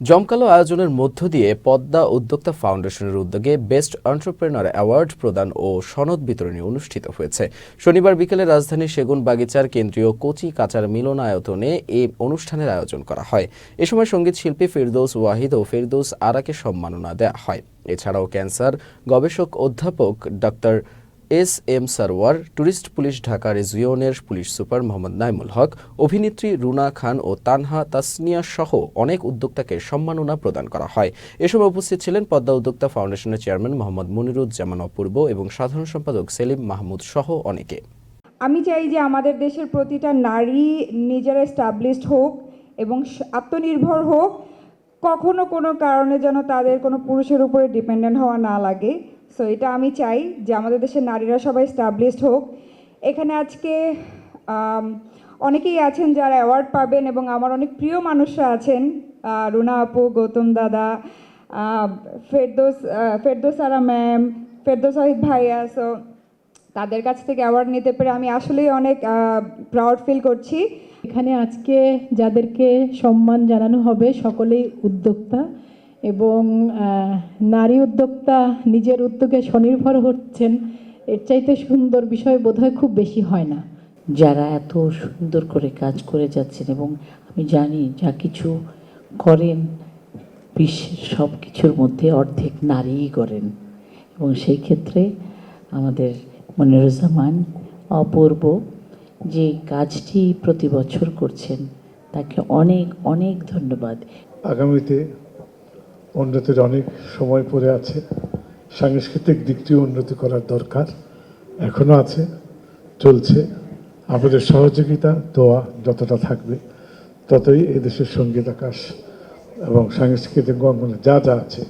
জমকালো আয়োজনের মধ্য দিয়ে পদ্মা উদ্যোক্তা ফাউন্ডেশনের উদ্যোগে বেস্ট এন্টারপ্রেনার অ্যাওয়ার্ড প্রদান ও সনদ বিতরণী অনুষ্ঠিত হয়েছে। শনিবার বিকেলে রাজধানীর সেগুনবাগিচার কেন্দ্রীয় কচি কাচার মিলনায়তনে এই অনুষ্ঠানের আয়োজন করা হয়। এ সময় সঙ্গীত শিল্পী ফেরদৌস ওয়াহিদ ও ফেরদৌস আরাকে সম্মাননা দেওয়া হয়। এছাড়াও ক্যান্সার গবেষক অধ্যাপক doctor S M. Sarwar, tourist police Dhaka রিজিয়নের পুলিশ সুপার মোহাম্মদ নাইমুল হক, অভিনেত্রী রুনা খান ও তানহা তাসনিয়া সহ অনেক উদ্যোক্তাকে সম্মাননা প্রদান করা হয়। এ সময় উপস্থিত ছিলেন পদ্মা উদ্যোক্তা ফাউন্ডেশনের চেয়ারম্যান মোহাম্মদ মনিরুজ্জামান অপূর্ব এবং সাধারণ সম্পাদক সেলিম মাহমুদ সহ অনেকে। আমি চাই যে আমাদের দেশের প্রতিটা নারী নিজেরা এস্টাবলিশড হোক এবং আত্মনির্ভর হোক, কখনো কোনো কারণে যেন তাদের কোনো পুরুষের উপরে ডিপেন্ডেন্ট হওয়া না লাগে। সো এটা আমি চাই যে আমাদের দেশের নারীরা সবাই এস্টাবলিশড হোক। এখানে আজকে অনেকেই আছেন যারা অ্যাওয়ার্ড পাবেন এবং আমার অনেক প্রিয় মানুষরা আছেন, রুনা আপু, গৌতম দাদা, ফেরদৌস আরা ম্যাম, ফেরদৌস ওয়াহিদ ভাইয়া। সো তাদের কাছ থেকে অ্যাওয়ার্ড নিতে পেরে আমি আসলেই অনেক প্রাউড ফিল করছি। এখানে আজকে যাদেরকে সম্মান জানানো হবে সকলেই উদ্যোক্তা এবং নারী উদ্যোক্তা নিজের উদ্যোগে স্বনির্ভর হচ্ছেন। এর চাইতে সুন্দর বিষয় বোধহয় খুব বেশি হয় না। যারা এত সুন্দর করে কাজ করে যাচ্ছেন এবং আমি জানি যা কিছু করেন বিশ্বের সব কিছুর মধ্যে অর্ধেক নারীই করেন এবং সেই ক্ষেত্রে আমাদের মনিরুজ্জামান অপূর্ব যে কাজটি প্রতি বছর করছেন তাকে অনেক অনেক ধন্যবাদ। আগামীতে উন্নতির অনেক সময় পড়ে আছে, সাংস্কৃতিক দিকটিও উন্নতি করার দরকার এখনও আছে, চলছে। আমাদের সহযোগিতা দোয়া যতটা থাকবে ততই এদেশের সঙ্গীত আকাশ এবং সাংস্কৃতিক অঙ্গনে যা যা আছে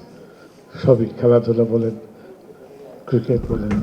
সবই, খেলাধুলা বলেন, ক্রিকেট বলেন,